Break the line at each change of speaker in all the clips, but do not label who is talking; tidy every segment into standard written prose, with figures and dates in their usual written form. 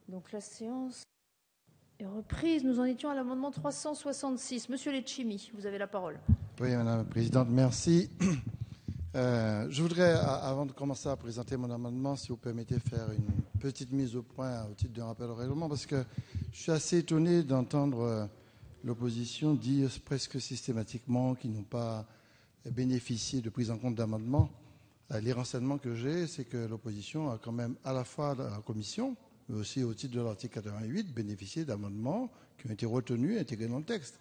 Donc la séance est reprise. Nous en étions à l'amendement 366. Monsieur Letchimy, vous avez la parole.
Oui, Madame la Présidente, merci. Je voudrais, avant de commencer à présenter mon amendement, si vous permettez, faire une petite mise au point au titre d'un rappel au règlement, parce que je suis assez étonné d'entendre l'opposition dire presque systématiquement qu'ils n'ont pas bénéficié de prise en compte d'amendements. Les renseignements que j'ai, c'est que l'opposition a quand même, à la fois dans la commission, mais aussi au titre de l'article 88, bénéficié d'amendements qui ont été retenus et intégrés dans le texte.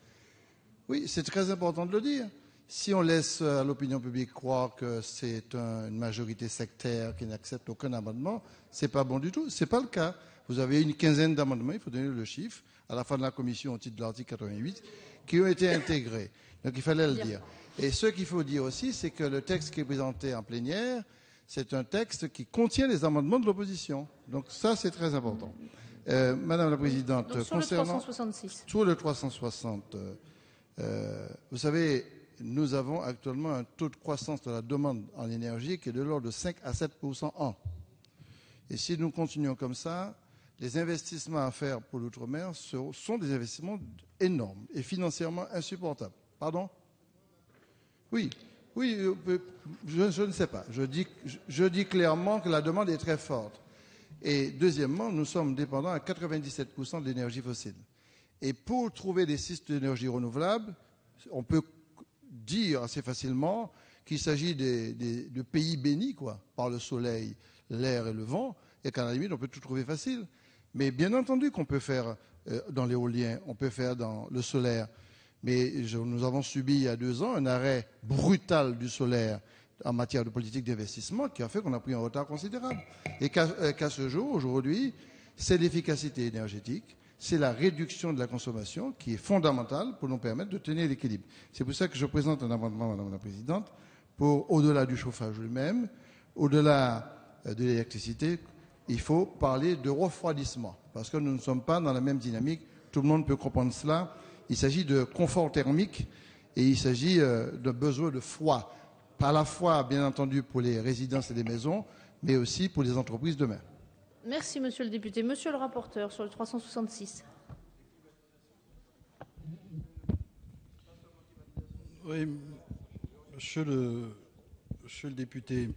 Oui, c'est très important de le dire. Si on laisse à l'opinion publique croire que c'est une majorité sectaire qui n'accepte aucun amendement, c'est pas bon du tout. C'est pas le cas. Vous avez une quinzaine d'amendements, il faut donner le chiffre, à la fin de la commission au titre de l'article 88, qui ont été intégrés. Donc il fallait le dire. Et ce qu'il faut dire aussi, c'est que le texte qui est présenté en plénière, c'est un texte qui contient les amendements de l'opposition. Donc ça, c'est très important. Madame la Présidente,
donc, sur
concernant...
le 366.
Sur le 360, vous savez, nous avons actuellement un taux de croissance de la demande en énergie qui est de l'ordre de 5 à 7% an. Et si nous continuons comme ça, les investissements à faire pour l'outre-mer sont des investissements énormes et financièrement insupportables. Pardon ? Oui, je ne sais pas. Je dis clairement que la demande est très forte. Et deuxièmement, nous sommes dépendants à 97% de l'énergie fossile. Et pour trouver des systèmes d'énergie renouvelable, on peut dire assez facilement qu'il s'agit de pays bénis par le soleil, l'air et le vent, et qu'à la limite, on peut tout trouver facile. Mais bien entendu qu'on peut faire dans l'éolien, on peut faire dans le solaire. Mais nous avons subi il y a 2 ans un arrêt brutal du solaire en matière de politique d'investissement qui a fait qu'on a pris un retard considérable. Et qu'à ce jour, aujourd'hui, c'est l'efficacité énergétique, c'est la réduction de la consommation qui est fondamentale pour nous permettre de tenir l'équilibre. C'est pour ça que je présente un amendement, Madame la Présidente, pour, au-delà du chauffage lui-même, au-delà de l'électricité, il faut parler de refroidissement, parce que nous ne sommes pas dans la même dynamique. Tout le monde peut comprendre cela. Il s'agit de confort thermique et il s'agit de besoin de froid, à la fois, bien entendu, pour les résidences et les maisons, mais aussi pour les entreprises demain.
Merci, monsieur le député. Monsieur le rapporteur, sur le 366.
Oui, monsieur le député,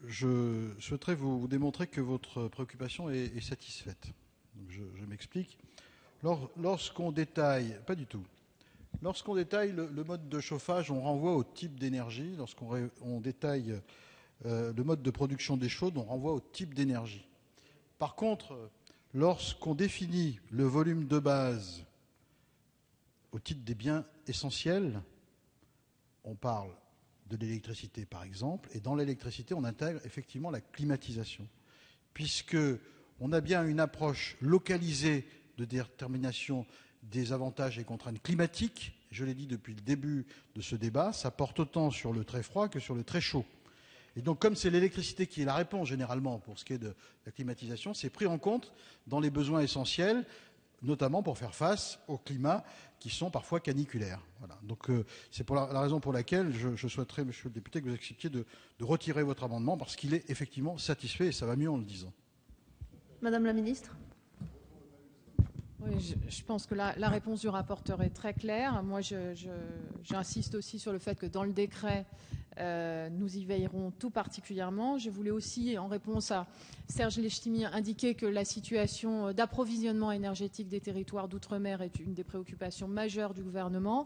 je souhaiterais vous démontrer que votre préoccupation est satisfaite. Donc je m'explique. Lorsqu'on détaille, pas du tout. Lorsqu'on détaille le mode de chauffage, on renvoie au type d'énergie. Lorsqu'on détaille le mode de production des chaudes, on renvoie au type d'énergie. Par contre, lorsqu'on définit le volume de base au titre des biens essentiels, on parle de l'électricité par exemple, et dans l'électricité, on intègre effectivement la climatisation, puisqu'on a bien une approche localisée de détermination des avantages et contraintes climatiques. Je l'ai dit depuis le début de ce débat, ça porte autant sur le très froid que sur le très chaud. Et donc, comme c'est l'électricité qui est la réponse généralement pour ce qui est de la climatisation, c'est pris en compte dans les besoins essentiels, notamment pour faire face au climat qui sont parfois caniculaires. Voilà. Donc, c'est pour la raison pour laquelle je souhaiterais, monsieur le député, que vous acceptiez de retirer votre amendement, parce qu'il est effectivement satisfait et ça va mieux en le disant.
Madame la ministre.
Oui, je pense que la réponse du rapporteur est très claire. Moi, j'insiste aussi sur le fait que dans le décret, nous y veillerons tout particulièrement. Je voulais aussi, en réponse à Serge Letchimy, indiquer que la situation d'approvisionnement énergétique des territoires d'outre-mer est une des préoccupations majeures du gouvernement.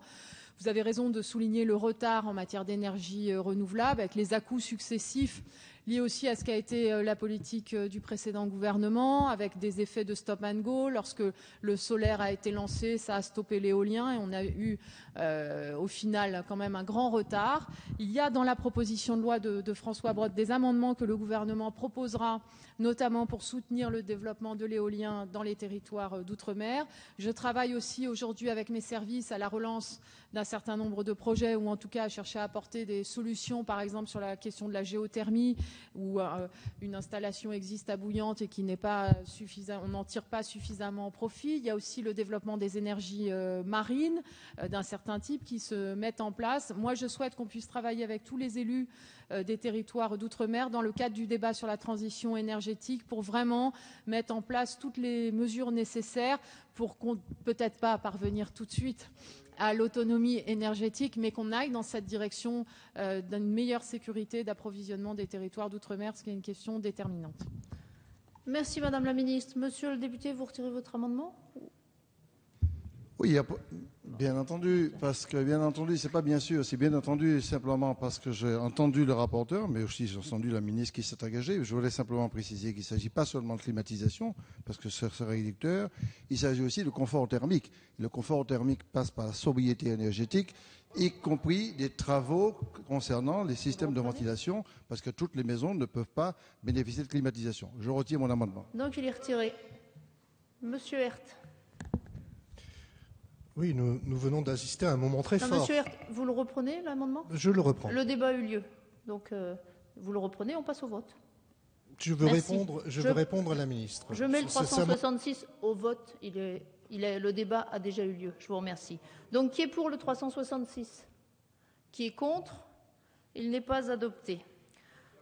Vous avez raison de souligner le retard en matière d'énergie renouvelable, avec les à-coups successifs liés aussi à ce qu'a été la politique du précédent gouvernement, avec des effets de stop and go. Lorsque le solaire a été lancé, ça a stoppé l'éolien et on a eu au final quand même un grand retard. Il y a dans la proposition de loi de François Brottes des amendements que le gouvernement proposera, notamment pour soutenir le développement de l'éolien dans les territoires d'outre-mer. Je travaille aussi aujourd'hui avec mes services à la relance d'un certain nombre de projets, ou en tout cas à chercher à apporter des solutions, par exemple sur la question de la géothermie où une installation existe à bouillante et qui n'est pas on n'en tire pas suffisamment profit. Il y a aussi le développement des énergies marines d'un certain type qui se mettent en place. Moi, je souhaite qu'on puisse travailler avec tous les élus des territoires d'outre-mer dans le cadre du débat sur la transition énergétique pour vraiment mettre en place toutes les mesures nécessaires pour qu'on, peut-être pas parvenir tout de suite à l'autonomie énergétique, mais qu'on aille dans cette direction d'une meilleure sécurité d'approvisionnement des territoires d'outre-mer, ce qui est une question déterminante.
Merci Madame la Ministre. Monsieur le député, vous retirez votre amendement ?
Oui, bien entendu, parce que bien entendu, c'est pas bien sûr, c'est bien entendu simplement parce que j'ai entendu le rapporteur, mais aussi j'ai entendu la ministre qui s'est engagée. Je voulais simplement préciser qu'il ne s'agit pas seulement de climatisation, parce que c'est réducteur, il s'agit aussi de confort thermique. Le confort thermique passe par la sobriété énergétique, y compris des travaux concernant les systèmes de ventilation, parce que toutes les maisons ne peuvent pas bénéficier de climatisation. Je retire mon amendement.
Donc il est retiré. Monsieur Hert.
Oui, nous venons d'assister à un moment très fort.
Monsieur Hert, vous le reprenez, l'amendement ?
Je le reprends.
Le débat a eu lieu. Donc, vous le reprenez, on passe au vote.
Je veux répondre à la ministre.
Je mets le 366 au vote. Le débat a déjà eu lieu. Je vous remercie. Donc, qui est pour le 366 ? Qui est contre ? Il n'est pas adopté.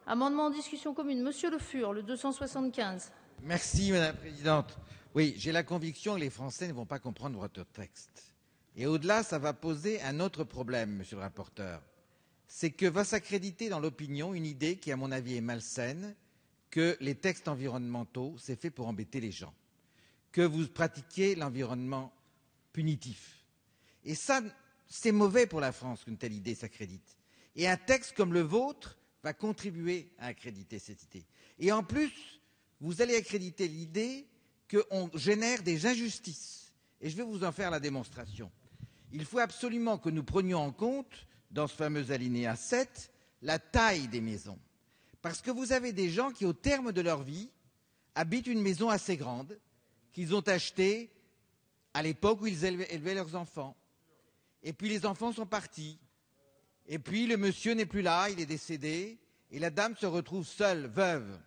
Amendement en discussion commune. Monsieur Le Fur, le 275.
Merci, Madame la Présidente. Oui, j'ai la conviction que les Français ne vont pas comprendre votre texte. Et au-delà, ça va poser un autre problème, Monsieur le rapporteur. C'est que va s'accréditer dans l'opinion une idée qui, à mon avis, est malsaine, que les textes environnementaux, c'est fait pour embêter les gens, que vous pratiquiez l'environnement punitif. Et ça, c'est mauvais pour la France qu'une telle idée s'accrédite. Et un texte comme le vôtre va contribuer à accréditer cette idée. Et en plus, vous allez accréditer l'idée qu'on génère des injustices. Et je vais vous en faire la démonstration. Il faut absolument que nous prenions en compte, dans ce fameux alinéa 7, la taille des maisons. Parce que vous avez des gens qui, au terme de leur vie, habitent une maison assez grande, qu'ils ont achetée à l'époque où ils élevaient leurs enfants. Et puis les enfants sont partis. Et puis le monsieur n'est plus là, il est décédé. Et la dame se retrouve seule, veuve,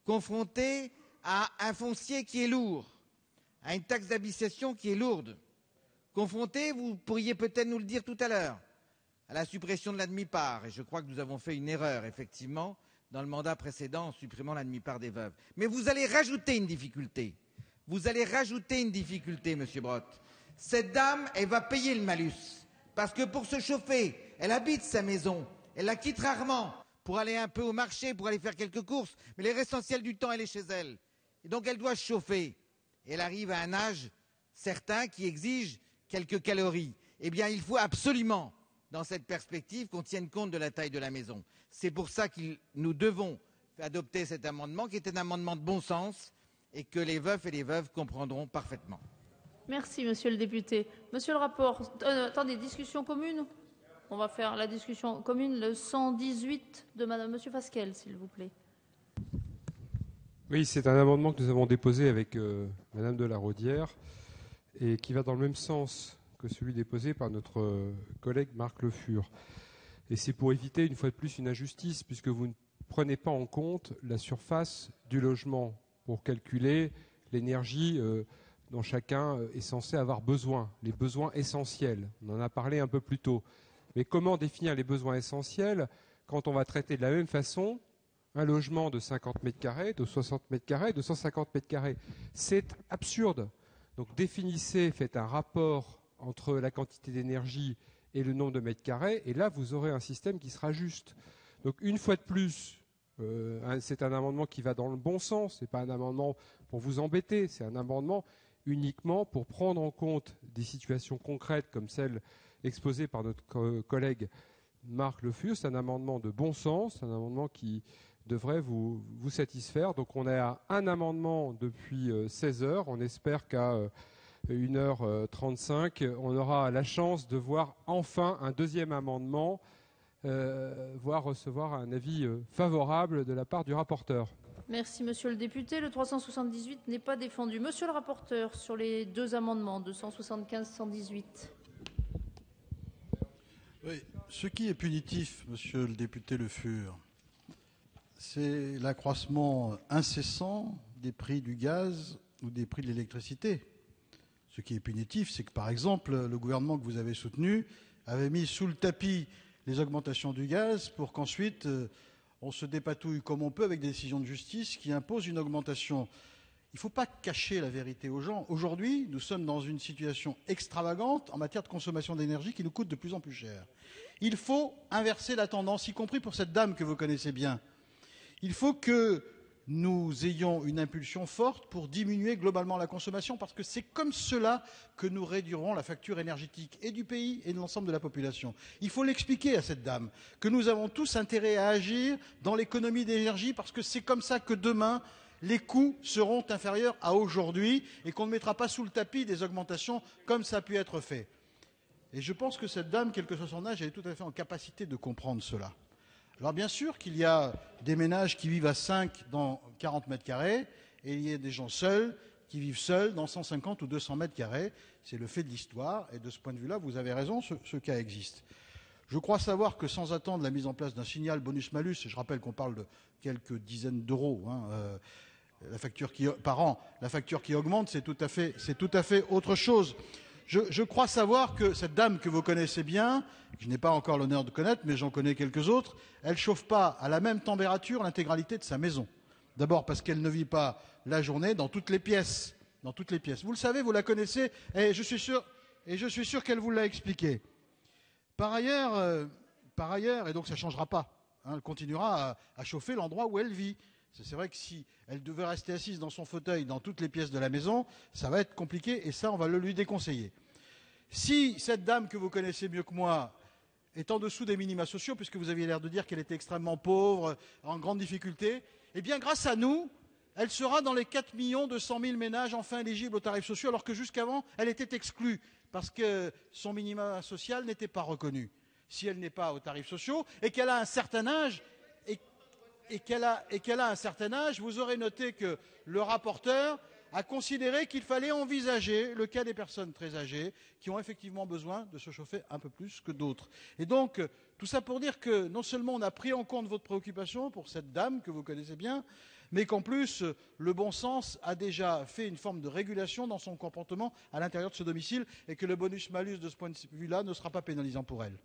confrontée à un foncier qui est lourd, à une taxe d'habitation qui est lourde, confronté, vous pourriez peut-être nous le dire tout à l'heure, à la suppression de la demi-part. Et je crois que nous avons fait une erreur, effectivement, dans le mandat précédent en supprimant la demi-part des veuves. Mais vous allez rajouter une difficulté. Vous allez rajouter une difficulté, Monsieur Brotte. Cette dame, elle va payer le malus. Parce que pour se chauffer, elle habite sa maison. Elle la quitte rarement pour aller un peu au marché, pour aller faire quelques courses. Mais l'essentiel du temps, elle est chez elle. Et donc, elle doit se chauffer. Et elle arrive à un âge certain qui exige quelques calories. Eh bien, il faut absolument, dans cette perspective, qu'on tienne compte de la taille de la maison. C'est pour ça que nous devons adopter cet amendement, qui est un amendement de bon sens, et que les veufs et les veuves comprendront parfaitement.
Merci, monsieur le député. Monsieur le rapport, attendez, discussion commune ? On va faire la discussion commune, le 118 de Monsieur Fasquelle, s'il vous plaît.
Oui, c'est un amendement que nous avons déposé avec Madame de la Raudière et qui va dans le même sens que celui déposé par notre collègue Marc Le Fur. Et c'est pour éviter une fois de plus une injustice, puisque vous ne prenez pas en compte la surface du logement pour calculer l'énergie dont chacun est censé avoir besoin, les besoins essentiels. On en a parlé un peu plus tôt. Mais comment définir les besoins essentiels quand on va traiter de la même façon un logement de 50 mètres carrés, de 60 mètres carrés, de 150 mètres carrés? C'est absurde. Donc définissez, faites un rapport entre la quantité d'énergie et le nombre de mètres carrés, et là vous aurez un système qui sera juste. Donc une fois de plus, c'est un amendement qui va dans le bon sens, ce n'est pas un amendement pour vous embêter, c'est un amendement uniquement pour prendre en compte des situations concrètes comme celle exposée par notre collègue Marc Le Fur. C'est un amendement de bon sens, un amendement qui devrait vous satisfaire. Donc on a un amendement depuis 16 heures. On espère qu'à 1h35, on aura la chance de voir enfin un deuxième amendement, voire recevoir un avis favorable de la part du rapporteur.
Merci, monsieur le député. Le 378 n'est pas défendu. Monsieur le rapporteur, sur les deux amendements, 275-118.
Oui, ce qui est punitif, monsieur le député Le Fur, c'est l'accroissement incessant des prix du gaz ou des prix de l'électricité. Ce qui est punitif, c'est que, par exemple, le gouvernement que vous avez soutenu avait mis sous le tapis les augmentations du gaz pour qu'ensuite on se dépatouille comme on peut avec des décisions de justice qui imposent une augmentation. Il ne faut pas cacher la vérité aux gens. Aujourd'hui, nous sommes dans une situation extravagante en matière de consommation d'énergie qui nous coûte de plus en plus cher. Il faut inverser la tendance, y compris pour cette dame que vous connaissez bien. Il faut que nous ayons une impulsion forte pour diminuer globalement la consommation, parce que c'est comme cela que nous réduirons la facture énergétique et du pays et de l'ensemble de la population. Il faut l'expliquer à cette dame que nous avons tous intérêt à agir dans l'économie d'énergie, parce que c'est comme ça que demain, les coûts seront inférieurs à aujourd'hui et qu'on ne mettra pas sous le tapis des augmentations comme ça a pu être fait. Et je pense que cette dame, quel que soit son âge, elle est tout à fait en capacité de comprendre cela. Alors bien sûr qu'il y a des ménages qui vivent à 5 dans 40 mètres carrés et il y a des gens seuls qui vivent seuls dans 150 ou 200 mètres carrés. C'est le fait de l'histoire et de ce point de vue-là, vous avez raison, ce cas existe. Je crois savoir que sans attendre la mise en place d'un signal bonus-malus, et je rappelle qu'on parle de quelques dizaines d'euros, la facture par an, la facture qui augmente, c'est tout à fait autre chose. Je crois savoir que cette dame que vous connaissez bien, que je n'ai pas encore l'honneur de connaître, mais j'en connais quelques autres, elle ne chauffe pas à la même température l'intégralité de sa maison. D'abord parce qu'elle ne vit pas la journée dans toutes les pièces. Vous le savez, vous la connaissez, et je suis sûr qu'elle vous l'a expliqué. Par ailleurs, et donc ça ne changera pas, elle continuera à chauffer l'endroit où elle vit. C'est vrai que si elle devait rester assise dans son fauteuil dans toutes les pièces de la maison, ça va être compliqué et ça, on va le lui déconseiller. Si cette dame que vous connaissez mieux que moi est en dessous des minima sociaux, puisque vous aviez l'air de dire qu'elle était extrêmement pauvre, en grande difficulté, eh bien grâce à nous, elle sera dans les 4 200 000 ménages enfin éligibles aux tarifs sociaux, alors que jusqu'avant, elle était exclue, parce que son minima social n'était pas reconnu. Si elle n'est pas aux tarifs sociaux et qu'elle a un certain âge, vous aurez noté que le rapporteur a considéré qu'il fallait envisager le cas des personnes très âgées qui ont effectivement besoin de se chauffer un peu plus que d'autres. Et donc, tout ça pour dire que non seulement on a pris en compte votre préoccupation pour cette dame que vous connaissez bien, mais qu'en plus, le bon sens a déjà fait une forme de régulation dans son comportement à l'intérieur de ce domicile et que le bonus-malus de ce point de vue-là ne sera pas pénalisant pour elle.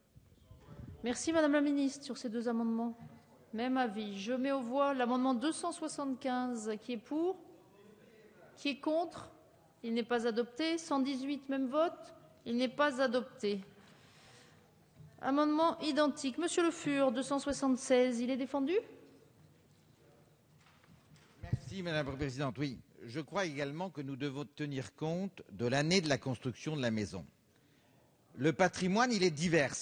Merci Madame la Ministre sur ces deux amendements. Même avis. Je mets aux voix l'amendement 275 qui est pour, qui est contre. Il n'est pas adopté. 118, même vote. Il n'est pas adopté. Amendement identique. Monsieur Le Fur, 276, il est défendu?
Merci Madame la Présidente. Oui, je crois également que nous devons tenir compte de l'année de la construction de la maison. Le patrimoine, il est divers.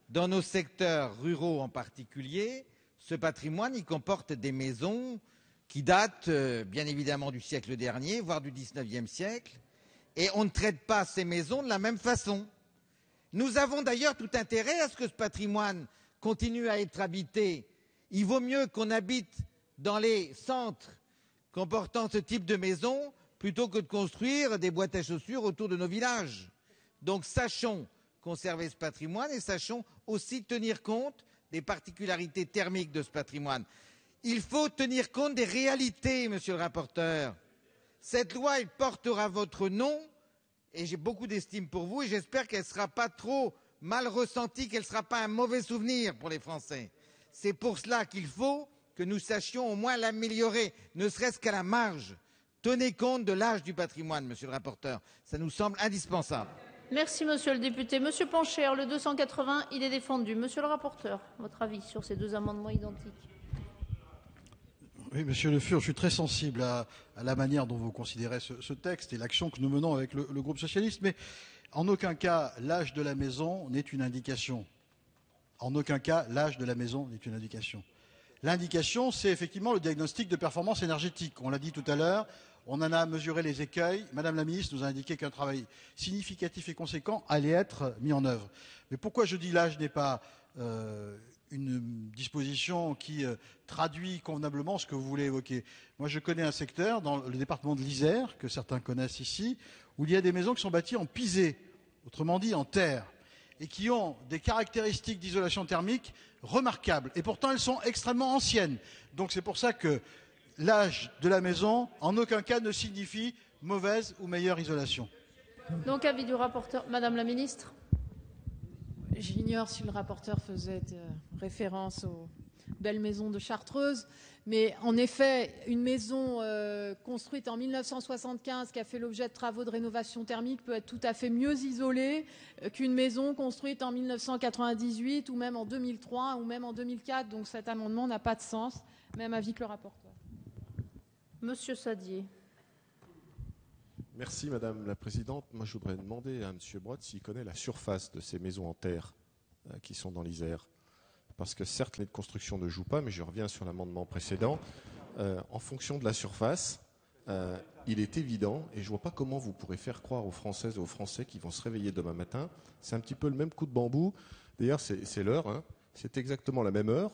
Dans nos secteurs ruraux en particulier, ce patrimoine, il comporte des maisons qui datent bien évidemment du siècle dernier, voire du XIXe siècle, et on ne traite pas ces maisons de la même façon. Nous avons d'ailleurs tout intérêt à ce que ce patrimoine continue à être habité. Il vaut mieux qu'on habite dans les centres comportant ce type de maisons plutôt que de construire des boîtes à chaussures autour de nos villages. Donc sachons conserver ce patrimoine et sachons aussi tenir compte des particularités thermiques de ce patrimoine. Il faut tenir compte des réalités, monsieur le rapporteur. Cette loi, elle portera votre nom et j'ai beaucoup d'estime pour vous et j'espère qu'elle ne sera pas trop mal ressentie, qu'elle ne sera pas un mauvais souvenir pour les Français. C'est pour cela qu'il faut que nous sachions au moins l'améliorer, ne serait-ce qu'à la marge. Tenez compte de l'âge du patrimoine, monsieur le rapporteur. Ça nous semble indispensable.
Merci, monsieur le député. Monsieur Pancher, le 280, il est défendu. Monsieur le rapporteur, votre avis sur ces deux amendements identiques?
Oui, monsieur Le Fur, je suis très sensible à la manière dont vous considérez ce texte et l'action que nous menons avec le groupe socialiste, mais en aucun cas, l'âge de la maison n'est une indication. En aucun cas, l'âge de la maison n'est une indication. L'indication, c'est effectivement le diagnostic de performance énergétique. On l'a dit tout à l'heure. On en a mesuré les écueils. Madame la ministre nous a indiqué qu'un travail significatif et conséquent allait être mis en œuvre. Mais pourquoi je dis l'âge n'est pas une disposition qui traduit convenablement ce que vous voulez évoquer? Moi, je connais un secteur dans le département de l'Isère, que certains connaissent ici, où il y a des maisons qui sont bâties en pisé, autrement dit en terre. et qui ont des caractéristiques d'isolation thermique remarquables. Et pourtant, elles sont extrêmement anciennes. Donc c'est pour ça que l'âge de la maison, en aucun cas, ne signifie mauvaise ou meilleure isolation.
Donc, avis du rapporteur. Madame la ministre.
J'ignore si le rapporteur faisait référence aux belles maisons de Chartreuse, mais en effet, une maison construite en 1975 qui a fait l'objet de travaux de rénovation thermique peut être tout à fait mieux isolée qu'une maison construite en 1998 ou même en 2003 ou même en 2004. Donc cet amendement n'a pas de sens, même avis que le rapporteur.
Monsieur Sadier.
Merci Madame la Présidente. Moi je voudrais demander à Monsieur Brotte s'il connaît la surface de ces maisons en terre qui sont dans l'Isère. Parce que certes les de construction ne jouent pas, mais je reviens sur l'amendement précédent. En fonction de la surface, il est évident, et je ne vois pas comment vous pourrez faire croire aux Françaises et aux Français qui vont se réveiller demain matin, c'est un petit peu le même coup de bambou. D'ailleurs c'est l'heure, hein. C'est exactement la même heure.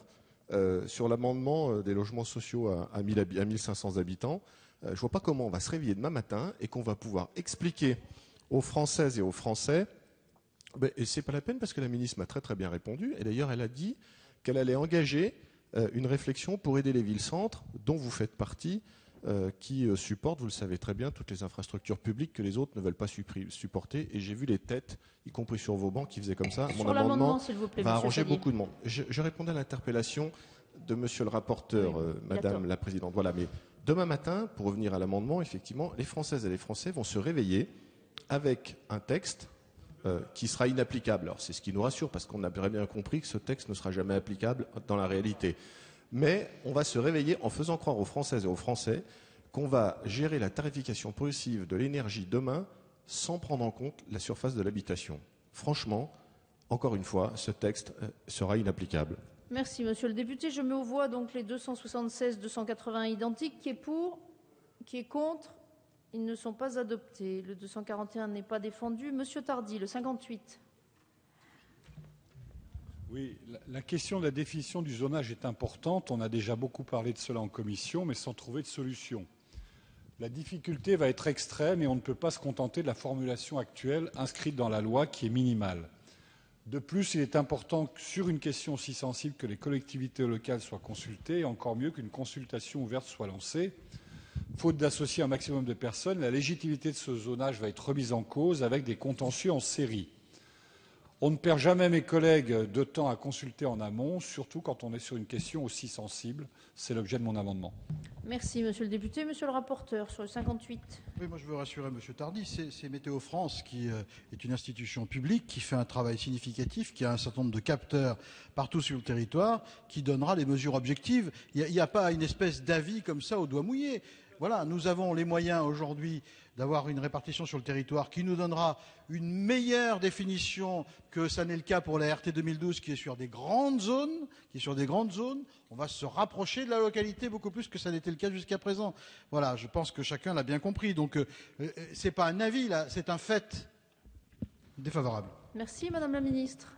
Sur l'amendement des logements sociaux à 1500 habitants, je ne vois pas comment on va se réveiller demain matin et qu'on va pouvoir expliquer aux Françaises et aux Français, et ce n'est pas la peine parce que la ministre m'a très très bien répondu, et d'ailleurs elle a dit qu'elle allait engager une réflexion pour aider les villes-centres, dont vous faites partie, qui supportent, vous le savez très bien, toutes les infrastructures publiques que les autres ne veulent pas supporter, et j'ai vu les têtes, y compris sur vos bancs, qui faisaient comme ça.
Mon amendement s'il vous plaît,
va
monsieur
arranger
Sadier.
beaucoup de monde. Je répondais à l'interpellation de monsieur le rapporteur,
Oui,
madame la présidente. Voilà, mais demain matin, pour revenir à l'amendement, effectivement, les Françaises et les Français vont se réveiller avec un texte qui sera inapplicable. Alors c'est ce qui nous rassure, parce qu'on a bien compris que ce texte ne sera jamais applicable dans la réalité. Mais on va se réveiller en faisant croire aux Françaises et aux Français qu'on va gérer la tarification progressive de l'énergie demain sans prendre en compte la surface de l'habitation. Franchement, encore une fois, ce texte sera inapplicable.
Merci, monsieur le député. Je mets aux voix donc les 276, 280 identiques. Qui est pour? Qui est contre? Ils ne sont pas adoptés. Le 241 n'est pas défendu. Monsieur Tardy, le 58.
Oui, la question de la définition du zonage est importante. On a déjà beaucoup parlé de cela en commission, mais sans trouver de solution. La difficulté va être extrême et on ne peut pas se contenter de la formulation actuelle inscrite dans la loi qui est minimale. De plus, il est important sur une question aussi sensible que les collectivités locales soient consultées, et encore mieux qu'une consultation ouverte soit lancée. Faute d'associer un maximum de personnes, la légitimité de ce zonage va être remise en cause avec des contentieux en série. On ne perd jamais, mes collègues, de temps à consulter en amont, surtout quand on est sur une question aussi sensible. C'est l'objet de mon amendement.
Merci, monsieur le député. Monsieur le rapporteur, sur le 58.
Oui, moi je veux rassurer monsieur Tardy, c'est Météo France qui est une institution publique qui fait un travail significatif, qui a un certain nombre de capteurs partout sur le territoire, qui donnera les mesures objectives. Il n'y a pas une espèce d'avis comme ça au doigt mouillé. Voilà, nous avons les moyens aujourd'hui d'avoir une répartition sur le territoire qui nous donnera une meilleure définition que ça n'est le cas pour la RT 2012 qui est sur des grandes zones, On va se rapprocher de la localité beaucoup plus que ça n'était le cas jusqu'à présent. Voilà, je pense que chacun l'a bien compris. Donc, c'est pas un avis là, c'est un fait défavorable.
Merci, madame la ministre.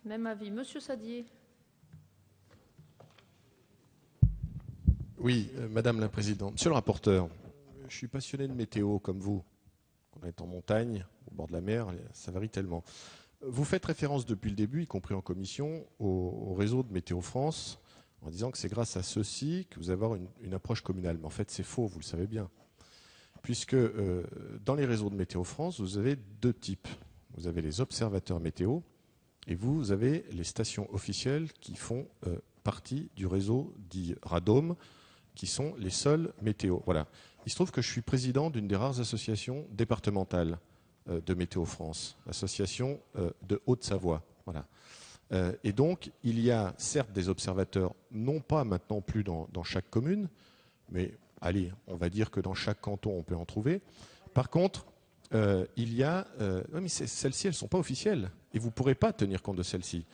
Même avis. Monsieur Sadier.
Oui, Madame la Présidente. Monsieur le rapporteur, je suis passionné de météo comme vous. On est en montagne, au bord de la mer, ça varie tellement. Vous faites référence depuis le début, y compris en commission, au réseau de Météo France, en disant que c'est grâce à ceci que vous allez avoir une approche communale. Mais en fait, c'est faux, vous le savez bien. Puisque dans les réseaux de Météo France, vous avez deux types. Vous avez les observateurs météo et vous avez les stations officielles qui font partie du réseau dit Radome, qui sont les seuls météos. Voilà. Il se trouve que je suis président d'une des rares associations départementales de Météo France, l'association de Haute-Savoie. Voilà. Et donc, il y a certes des observateurs, non pas maintenant plus dans chaque commune, mais allez, on va dire que dans chaque canton, on peut en trouver. Par contre, il y a... oui, mais celles-ci, elles ne sont pas officielles, et vous ne pourrez pas tenir compte de celles-ci.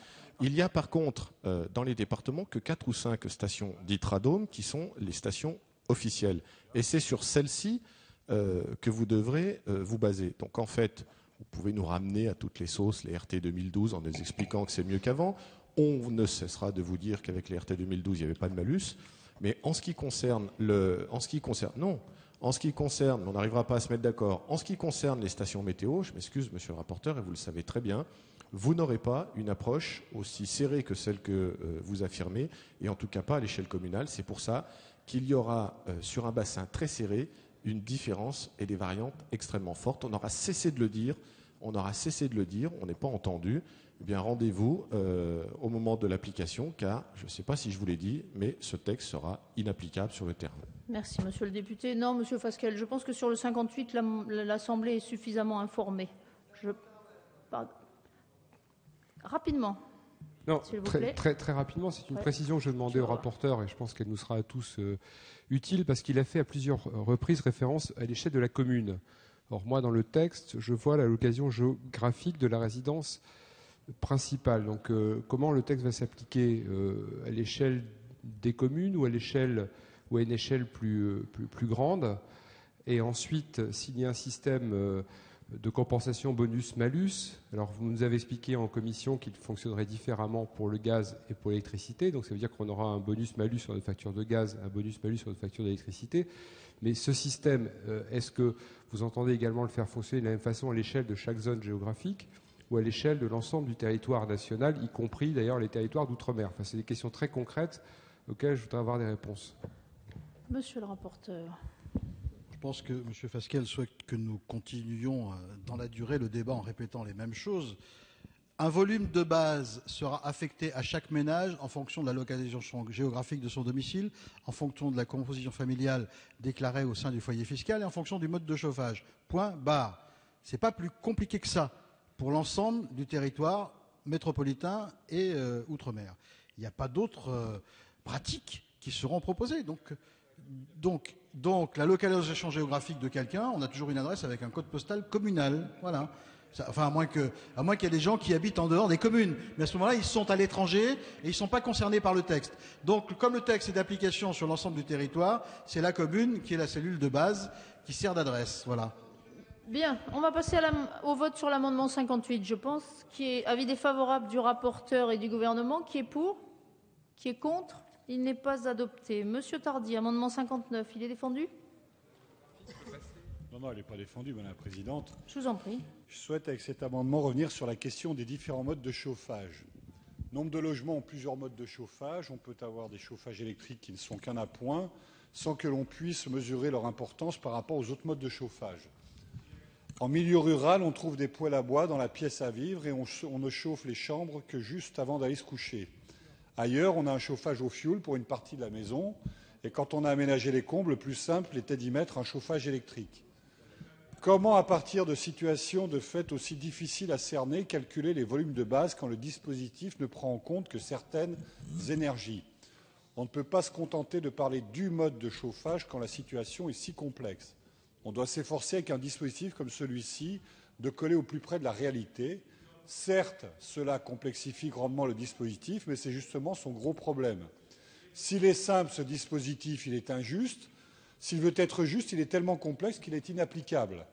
Il y a par contre, dans les départements, que 4 ou 5 stations dites Radome qui sont les stations officielles. Et c'est sur celles-ci que vous devrez vous baser. Donc en fait, vous pouvez nous ramener à toutes les sauces, les RT 2012, en nous expliquant que c'est mieux qu'avant. On ne cessera de vous dire qu'avec les RT 2012, il n'y avait pas de malus. Mais en ce qui concerne En ce qui concerne, on n'arrivera pas à se mettre d'accord, en ce qui concerne les stations météo, je m'excuse, monsieur le rapporteur, et vous le savez très bien, vous n'aurez pas une approche aussi serrée que celle que vous affirmez, et en tout cas pas à l'échelle communale. C'est pour ça qu'il y aura, sur un bassin très serré, une différence et des variantes extrêmement fortes. On aura cessé de le dire, on n'est pas entendu. Eh bien, rendez-vous au moment de l'application, car je ne sais pas si je vous l'ai dit, mais ce texte sera inapplicable sur le terrain.
Merci, monsieur le député. Non, monsieur Fasquelle, je pense que sur le 58, l'Assemblée est suffisamment informée. Rapidement.
Non,
s'il vous plaît.
très rapidement, c'est une précision que je demandais au rapporteur et je pense qu'elle nous sera à tous utile parce qu'il a fait à plusieurs reprises référence à l'échelle de la commune. Or, moi, dans le texte, je vois la location géographique de la résidence principale. Donc, comment le texte va s'appliquer à l'échelle des communes ou à une échelle plus grande? Et ensuite, s'il y a un système de compensation bonus-malus, alors vous nous avez expliqué en commission qu'il fonctionnerait différemment pour le gaz et pour l'électricité. Donc, ça veut dire qu'on aura un bonus-malus sur notre facture de gaz, un bonus-malus sur notre facture d'électricité. Mais ce système, est-ce que vous entendez également le faire fonctionner de la même façon à l'échelle de chaque zone géographique ou à l'échelle de l'ensemble du territoire national, y compris d'ailleurs les territoires d'outre-mer? Enfin, c'est des questions très concrètes auxquelles je voudrais avoir des réponses.
Monsieur le rapporteur.
Je pense que M. Fasquelle souhaite que nous continuions dans la durée le débat en répétant les mêmes choses. Un volume de base sera affecté à chaque ménage en fonction de la localisation géographique de son domicile, en fonction de la composition familiale déclarée au sein du foyer fiscal et en fonction du mode de chauffage. Point barre. Ce n'est pas plus compliqué que ça pour l'ensemble du territoire métropolitain et outre-mer. Il n'y a pas d'autres pratiques qui seront proposées. Donc, la localisation géographique de quelqu'un, on a toujours une adresse avec un code postal communal. Voilà. Enfin, à moins qu'il y ait des gens qui habitent en dehors des communes. Mais à ce moment-là, ils sont à l'étranger et ils ne sont pas concernés par le texte. Donc, comme le texte est d'application sur l'ensemble du territoire, c'est la commune qui est la cellule de base qui sert d'adresse. Voilà.
Bien, on va passer au vote sur l'amendement 58, je pense, qui est avis défavorable du rapporteur et du gouvernement. Qui est pour? Qui est contre? Il n'est pas adopté. Monsieur Tardy, amendement 59, il est défendu?
Non, elle n'est pas défendue, Madame la Présidente.
Je vous en prie.
Je souhaite, avec cet amendement, revenir sur la question des différents modes de chauffage. Nombre de logements ont plusieurs modes de chauffage. On peut avoir des chauffages électriques qui ne sont qu'un appoint, sans que l'on puisse mesurer leur importance par rapport aux autres modes de chauffage. En milieu rural, on trouve des poêles à bois dans la pièce à vivre et on ne chauffe les chambres que juste avant d'aller se coucher. Ailleurs, on a un chauffage au fioul pour une partie de la maison. Et quand on a aménagé les combles, le plus simple était d'y mettre un chauffage électrique. Comment, à partir de situations de fait aussi difficiles à cerner, calculer les volumes de base quand le dispositif ne prend en compte que certaines énergies? On ne peut pas se contenter de parler du mode de chauffage quand la situation est si complexe. On doit s'efforcer avec un dispositif comme celui-ci de coller au plus près de la réalité. Certes, cela complexifie grandement le dispositif, mais c'est justement son gros problème. S'il est simple, ce dispositif, il est injuste. S'il veut être juste, il est tellement complexe qu'il est inapplicable.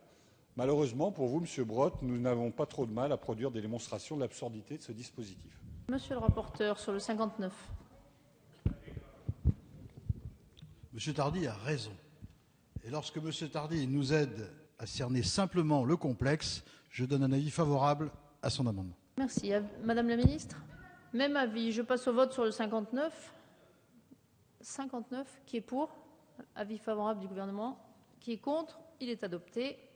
Malheureusement, pour vous, Monsieur Brotte, nous n'avons pas trop de mal à produire des démonstrations de l'absurdité de ce dispositif.
Monsieur le rapporteur, sur le 59.
Monsieur Tardy a raison. Et lorsque Monsieur Tardy nous aide à cerner simplement le complexe, je donne un avis favorable à son amendement.
Merci. Madame la ministre? Même avis. Je passe au vote sur le 59. 59, qui est pour? Avis favorable du gouvernement. Qui est contre? Il est adopté.